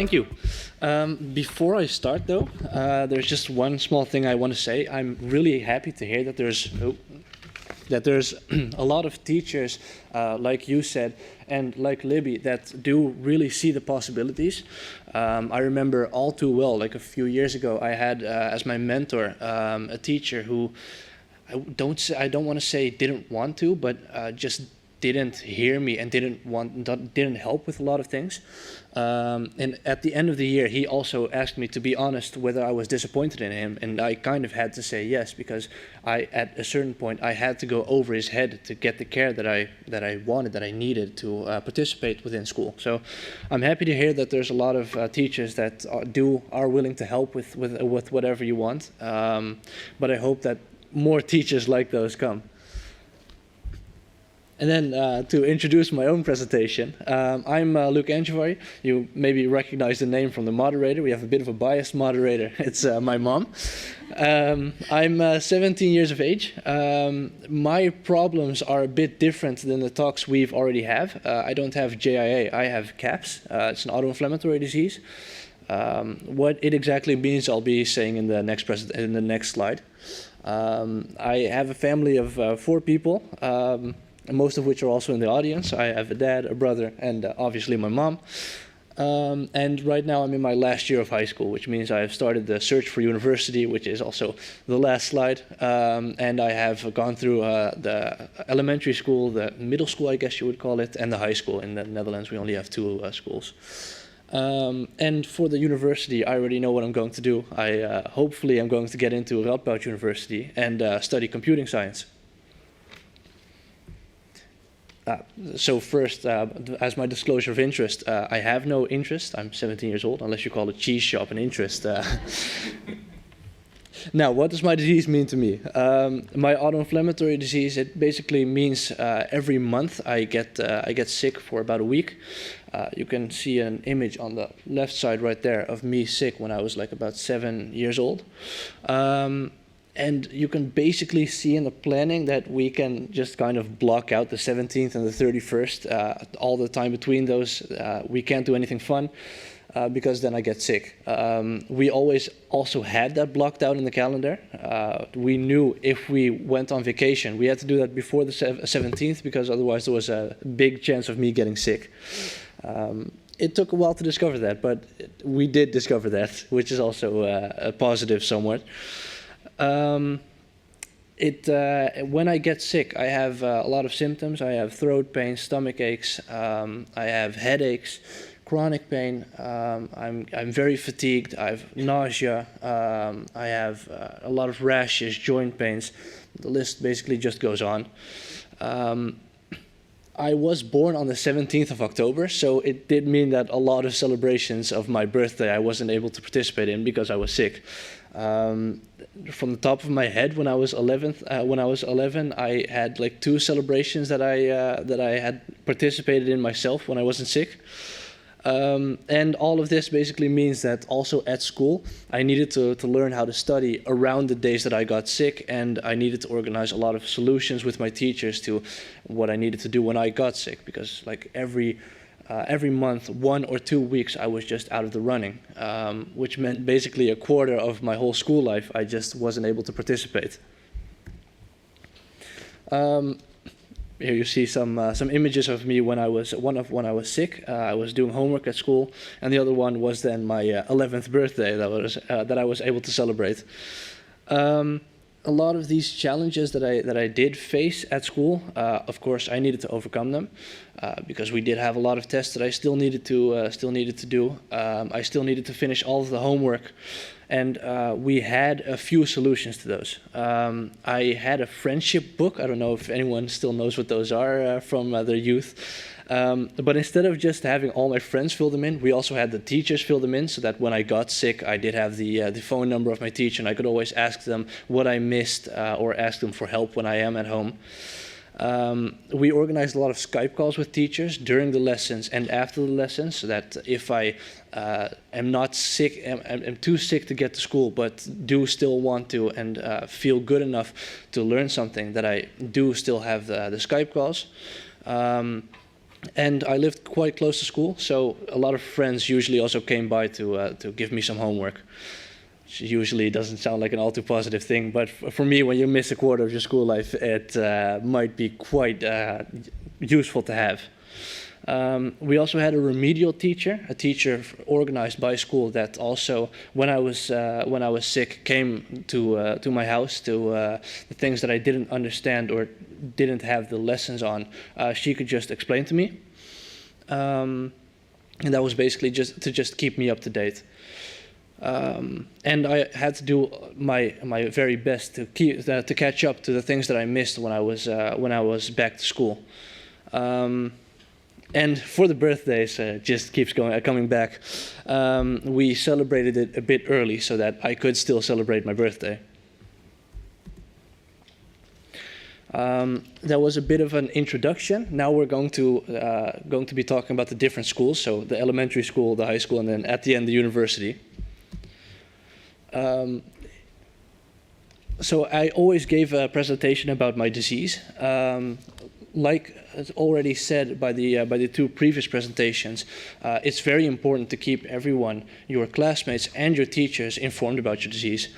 Thank you. Before I start, though, there's just one small thing I want to say. I'm really happy to hear that there's a lot of teachers, like you said, and like Libby, that do really see the possibilities. I remember all too well, like a few years ago, I had as my mentor a teacher who I don't want to say didn't want to, but just didn't hear me and didn't help with a lot of things. And at the end of the year, he also asked me to be honest whether I was disappointed in him, and I kind of had to say yes, because at a certain point I had to go over his head to get the care that I wanted, that I needed to participate within school. So I'm happy to hear that there's a lot of teachers that are willing to help with whatever you want. But I hope that more teachers like those come. And then to introduce my own presentation, I'm Luc Angevare. You maybe recognize the name from the moderator. We have a bit of a biased moderator. It's my mom. I'm 17 years of age. My problems are a bit different than the talks we've already have. I don't have JIA, I have CAPS. It's an autoinflammatory disease. What it exactly means, I'll be saying in the next slide. I have a family of 4 people. Most of which are also in the audience. I have a dad, a brother, and obviously my mom. And right now I'm in my last year of high school, which means I have started the search for university, which is also the last slide. And I have gone through the elementary school, the middle school, I guess you would call it, and the high school. In the Netherlands, we only have 2 schools. And for the university, I already know what I'm going to do. Hopefully I'm going to get into Radboud University and study computing science. So first, as my disclosure of interest, I have no interest. I'm 17 years old, unless you call a cheese shop an interest. Now, what does my disease mean to me? My autoinflammatory disease, it basically means every month I get sick for about a week. You can see an image on the left side right there of me sick when I was like about 7 years old. And you can basically see in the planning that we can just kind of block out the 17th and the 31st. All the time between those, we can't do anything fun because then I get sick. We always also had that blocked out in the calendar. We knew if we went on vacation, we had to do that before the 17th because otherwise there was a big chance of me getting sick. It took a while to discover that, but we did discover that, which is also a positive somewhat. When I get sick, I have a lot of symptoms. I have throat pain, stomach aches, I have headaches, chronic pain. I'm very fatigued. I have nausea. I have a lot of rashes, joint pains. The list basically just goes on. I was born on the 17th of October, so it did mean that a lot of celebrations of my birthday I wasn't able to participate in because I was sick. From the top of my head, when I was 11, I had like 2 celebrations that I had participated in myself when I wasn't sick. And all of this basically means that also at school, I needed to learn how to study around the days that I got sick, and I needed to organize a lot of solutions with my teachers to what I needed to do when I got sick, because like every month, 1 or 2 weeks, I was just out of the running, which meant basically a quarter of my whole school life, I just wasn't able to participate. Here you see some images of me when I was sick. I was doing homework at school, and the other one was then my 11th birthday that I was able to celebrate. A lot of these challenges that I did face at school, of course, I needed to overcome them because we did have a lot of tests that I still needed to do. I still needed to finish all of the homework, and we had a few solutions to those. I had a friendship book. I don't know if anyone still knows what those are from their youth. But instead of just having all my friends fill them in, we also had the teachers fill them in, so that when I got sick, I did have the phone number of my teacher, and I could always ask them what I missed or ask them for help when I am at home. We organized a lot of Skype calls with teachers during the lessons and after the lessons, so that if I am not sick, am too sick to get to school, but do still want to and feel good enough to learn something, that I do still have the Skype calls. And I lived quite close to school, so a lot of friends usually also came by to give me some homework. Which usually doesn't sound like an all too positive thing, but for me, when you miss a quarter of your school life, it might be quite useful to have. We also had a remedial teacher, a teacher organized by school that also, when I was sick, came to my house to the things that I didn't understand or didn't have the lessons on. She could just explain to me, and that was basically just to keep me up to date. And I had to do my very best to catch up to the things that I missed when I was back to school. And for the birthdays, just keeps coming back. We celebrated it a bit early so that I could still celebrate my birthday. That was a bit of an introduction. Now we're going to be talking about the different schools, so the elementary school, the high school, and then at the end the university. So I always gave a presentation about my disease. Like already said by the two previous presentations, it's very important to keep everyone, your classmates and your teachers, informed about your disease.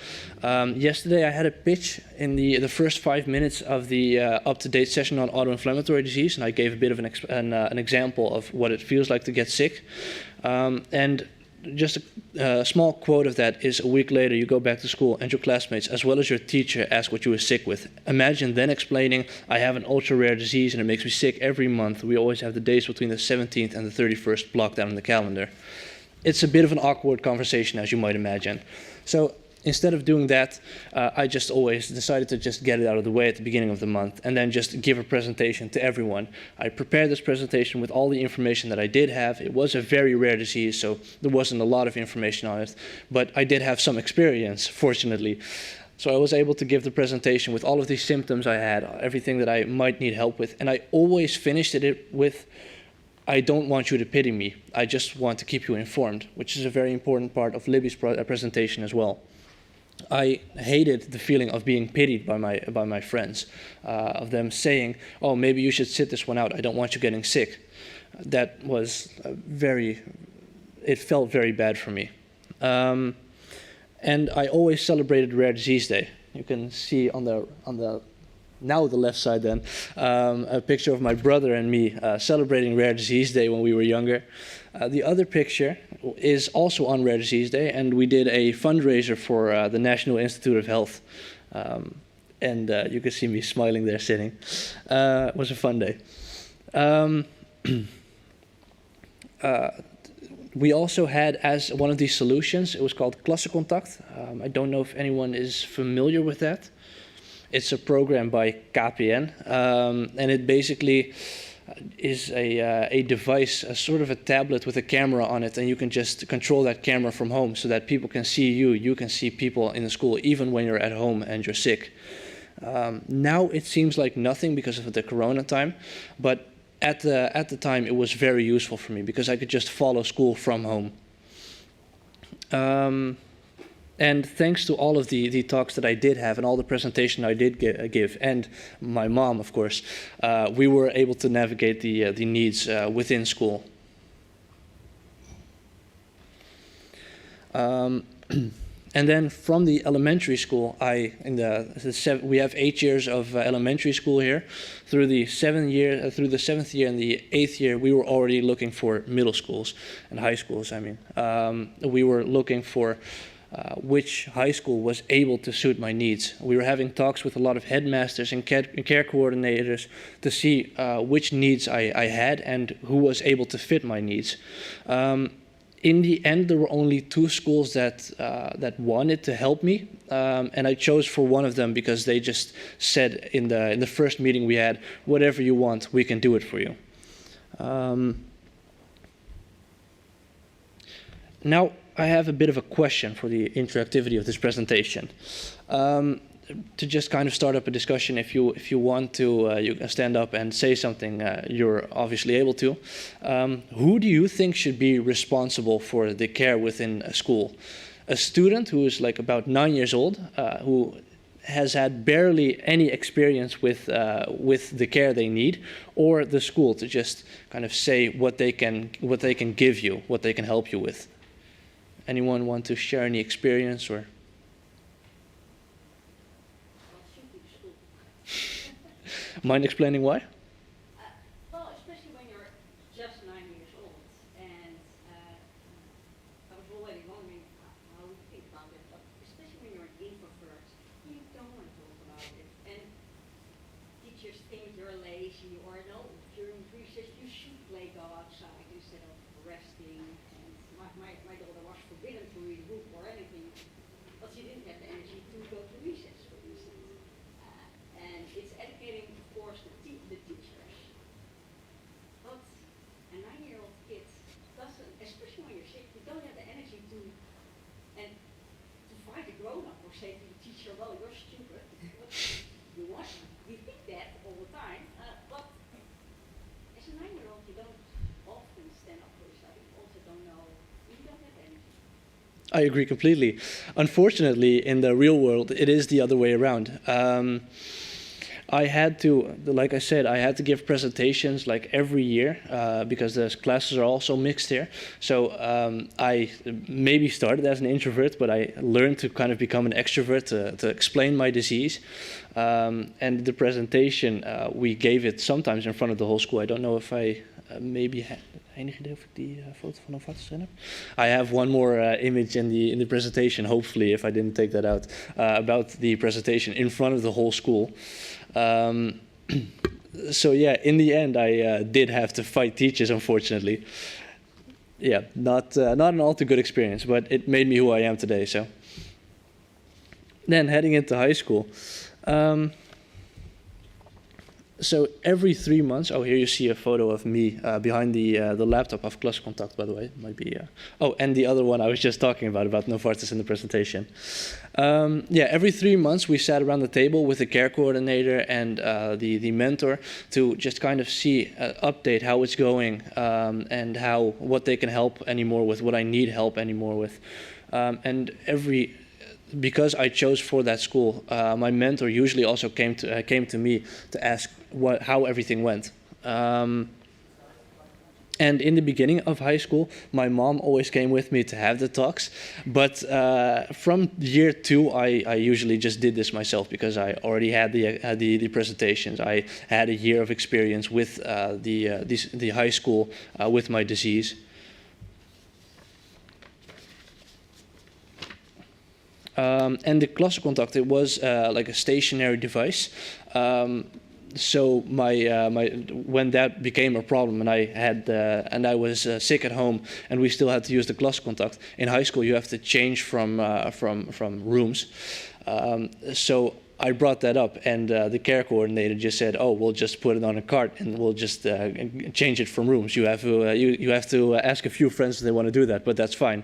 Yesterday I had a pitch in the first 5 minutes of the up-to-date session on autoinflammatory disease, and I gave a bit of an example of what it feels like to get sick. And just a small quote of that is, a week later you go back to school and your classmates as well as your teacher ask what you were sick with. Imagine then explaining, I have an ultra-rare disease and it makes me sick every month. We always have the days between the 17th and the 31st blocked out in the calendar. It's a bit of an awkward conversation, as you might imagine. So instead of doing that, I just always decided to just get it out of the way at the beginning of the month and then just give a presentation to everyone. I prepared this presentation with all the information that I did have. It was a very rare disease, so there wasn't a lot of information on it, but I did have some experience, fortunately. So I was able to give the presentation with all of these symptoms I had, everything that I might need help with, and I always finished it with, I don't want you to pity me, I just want to keep you informed, which is a very important part of Libby's presentation as well. I hated the feeling of being pitied by my friends, of them saying, oh, maybe you should sit this one out, I don't want you getting sick. That was it felt very bad for me. And I always celebrated Rare Disease Day. You can see on the left side then, a picture of my brother and me celebrating Rare Disease Day when we were younger. The other picture is also on Rare Disease Day, and we did a fundraiser for the National Institute of Health. And you can see me smiling there sitting. It was a fun day. We also had, as one of these solutions, it was called Klassencontact. I don't know if anyone is familiar with that. It's a program by KPN, and it basically is a device, a sort of a tablet with a camera on it, and you can just control that camera from home so that people can see you, you can see people in the school, even when you're at home and you're sick. Now it seems like nothing because of the corona time, but at the time it was very useful for me because I could just follow school from home. And thanks to all of the talks that I did have and all the presentation I did give, and my mom, of course, we were able to navigate the needs within school. And then from the elementary school, we have 8 years of elementary school here. Through the 7th year and the 8th year, we were already looking for middle schools and high schools. I mean, we were looking for which high school was able to suit my needs. We were having talks with a lot of headmasters and care coordinators to see which needs I had and who was able to fit my needs. In the end, there were only 2 schools that wanted to help me, and I chose for one of them because they just said in the first meeting we had, whatever you want, we can do it for you. Now, I have a bit of a question for the interactivity of this presentation. To just kind of start up a discussion, if you want to, you can stand up and say something. You're obviously able to. Who do you think should be responsible for the care within a school? A student who is like about 9 years old, who has had barely any experience with the care they need, or the school to just kind of say what they can give you, what they can help you with. Anyone want to share any experience or? Mind explaining why? Well, especially when you're just 9 years old, and I was already wondering how you think about it, but especially when you're an introvert, you don't want to talk about it, and teachers think you're lazy, or no, during recess you should play, go outside instead of resting, and my daughter was forbidden to read a book or anything, but she didn't have the energy to go to recess, for instance. And it's educating, of course, the teachers. But a 9-year-old kid doesn't, especially when you're sick, you don't have the energy to fight a grown-up or say to the teacher, well, you're stupid. You want, we think that all the time, but as a 9-year-old, you don't often stand up for yourself. You also don't know, you don't have energy. I agree completely. Unfortunately, in the real world, it is the other way around. I had to, like I said, I had to give presentations like every year because the classes are also mixed here. So I maybe started as an introvert, but I learned to kind of become an extrovert to explain my disease. And the presentation, we gave it sometimes in front of the whole school. I don't know if I maybe enig idee of ik die foto van Novartis erin heb? I have one more image in the presentation, hopefully, if I didn't take that out, about the presentation in front of the whole school. So yeah, in the end, I did have to fight teachers, unfortunately. Yeah, not an all too good experience, but it made me who I am today. So then heading into high school. So every 3 months, oh, here you see a photo of me behind the laptop of Klascontact, by the way. Might be, oh, and the other one I was just talking about Novartis in the presentation. Yeah, every 3 months we sat around the table with the care coordinator and the mentor to just kind of see, update how it's going and what they can help anymore with, what I need help anymore with. And because I chose for that school, my mentor usually also came to me to ask how everything went. And in the beginning of high school, my mom always came with me to have the talks. But from year 2, I usually just did this myself because I already had the presentations. I had a year of experience with the high school with my disease. And the Klassencontact, it was like a stationary device. So when that became a problem, and I was sick at home, and we still had to use the Klassencontact. In high school, you have to change from rooms. So I brought that up, and the care coordinator just said, "Oh, we'll just put it on a cart, and we'll just change it from rooms. You have to ask a few friends if they want to do that, but that's fine."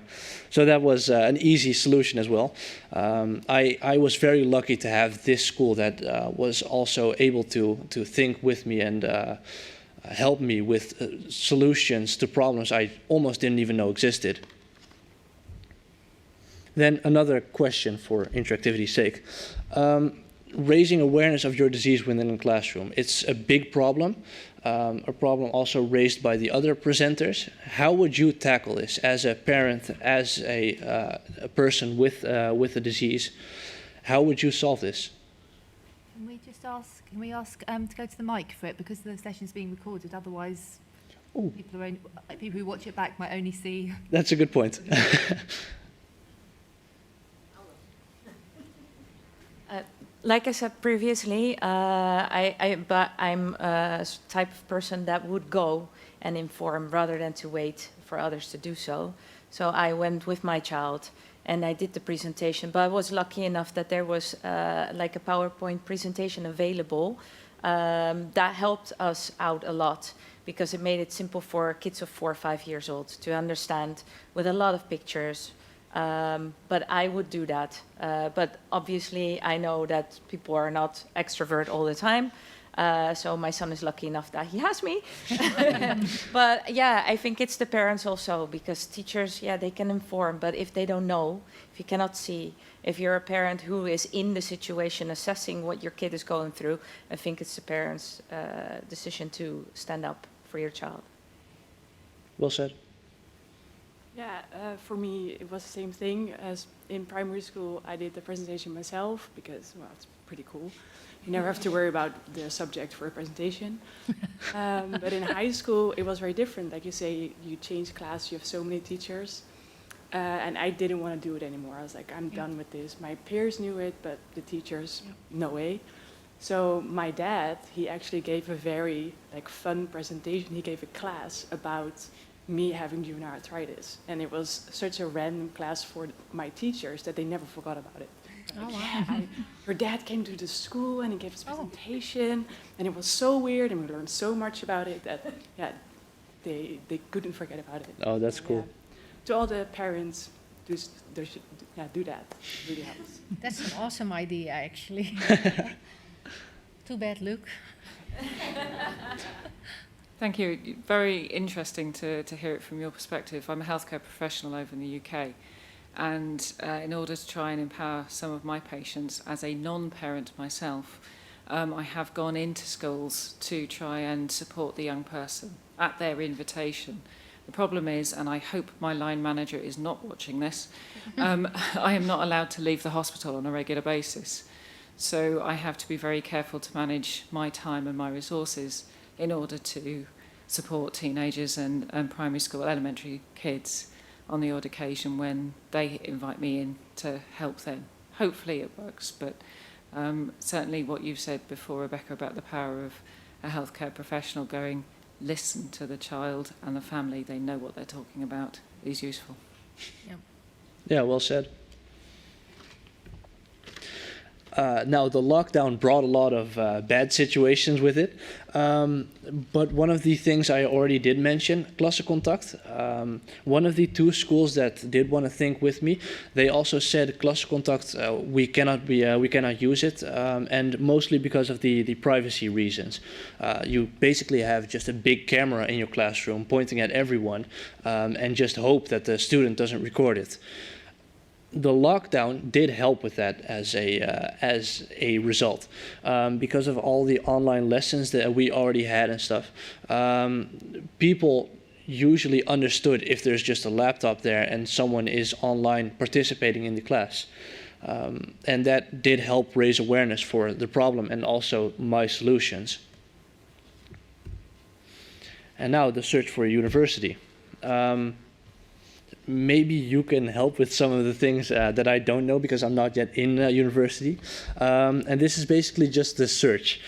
So that was an easy solution as well. I was very lucky to have this school that was also able to think with me and help me with solutions to problems I almost didn't even know existed. Then another question for interactivity's sake. Raising awareness of your disease within a classroom. It's a big problem, a problem also raised by the other presenters. How would you tackle this as a parent, as a person with a disease? How would you solve this? Can we ask to go to the mic for it, because the session is being recorded, otherwise people who watch it back might only see... That's a good point. Like I said previously, I'm a type of person that would go and inform rather than to wait for others to do so. So I went with my child and I did the presentation, but I was lucky enough that there was like a PowerPoint presentation available that helped us out a lot, because it made it simple for kids of 4 or 5 years old to understand with a lot of pictures. But I would do that. But obviously, I know that people are not extrovert all the time. So my son is lucky enough that he has me. But yeah, I think it's the parents also, because teachers, yeah, they can inform, but if they don't know, if you cannot see, if you're a parent who is in the situation assessing what your kid is going through, I think it's the parents' decision to stand up for your child. Well said. Yeah, for me, it was the same thing as in primary school. I did the presentation myself because, well, it's pretty cool. You never have to worry about the subject for a presentation. But in high school, it was very different. Like you say, you change class, you have so many teachers. And I didn't want to do it anymore. I was like, I'm done with this. My peers knew it, but the teachers, no way. So my dad, he actually gave a very fun presentation. He gave a class about me having juvenile arthritis. And it was such a random class for my teachers that they never forgot about it. Oh, wow. Yeah, your dad came to the school and he gave his presentation, and it was so weird, and we learned so much about it that, yeah, they couldn't forget about it. Oh, that's cool. Yeah. To all the parents, do that. It really helps. That's an awesome idea, actually. Too bad, Luc. Thank you. Very interesting to hear it from your perspective. I'm a healthcare professional over in the UK, and in order to try and empower some of my patients as a non-parent myself, I have gone into schools to try and support the young person at their invitation. The problem is, and I hope my line manager is not watching this, I am not allowed to leave the hospital on a regular basis. So I have to be very careful to manage my time and my resources in order to support teenagers and primary school, elementary kids on the odd occasion when they invite me in to help them. Hopefully it works, but certainly what you've said before, Rebecca, about the power of a healthcare professional going, listen to the child and the family, they know what they're talking about, is useful. Yeah, well said. Now, the lockdown brought a lot of bad situations with it, but one of the things I already did mention, klassencontact. One of the two schools that did want to think with me, they also said klassencontact, we cannot use it, and mostly because of the privacy reasons. You basically have just a big camera in your classroom pointing at everyone, and just hope that the student doesn't record it. The lockdown did help with that as a result, because of all the online lessons that we already had and stuff. People usually understood if there's just a laptop there and someone is online participating in the class. And that did help raise awareness for the problem and also my solutions. And now the search for a university. Maybe you can help with some of the things that I don't know because I'm not yet in university. And this is basically just the search.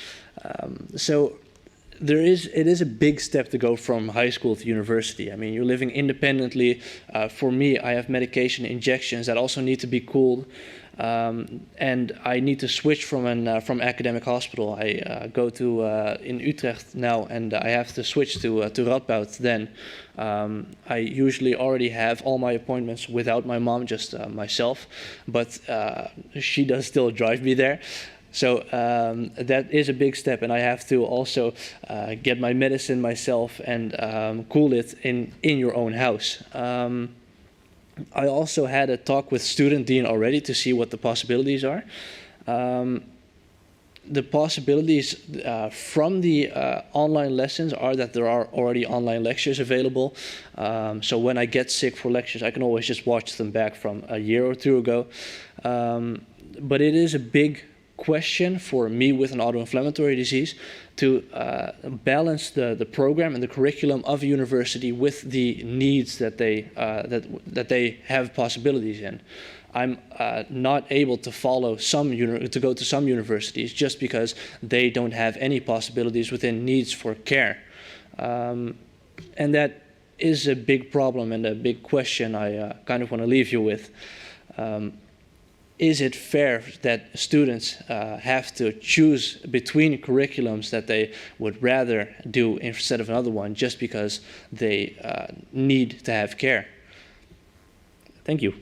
So it is a big step to go from high school to university. I mean, you're living independently. For me, I have medication injections that also need to be cooled. And I need to switch from academic hospital. I go to in Utrecht now, and I have to switch to Radboud then. I usually already have all my appointments without my mom, just myself, but she does still drive me there. So that is a big step, and I have to also get my medicine myself and cool it in your own house. I also had a talk with student dean already to see what the possibilities are. The possibilities from the online lessons are that there are already online lectures available. So when I get sick for lectures, I can always just watch them back from a year or two ago. But it is a big question for me with an autoinflammatory disease to balance the program and the curriculum of a university with the needs that they have possibilities in. I'm not able to follow to go to some universities just because they don't have any possibilities within needs for care, and that is a big problem and a big question I kind of want to leave you with. Is it fair that students have to choose between curriculums that they would rather do instead of another one just because they need to have care? Thank you.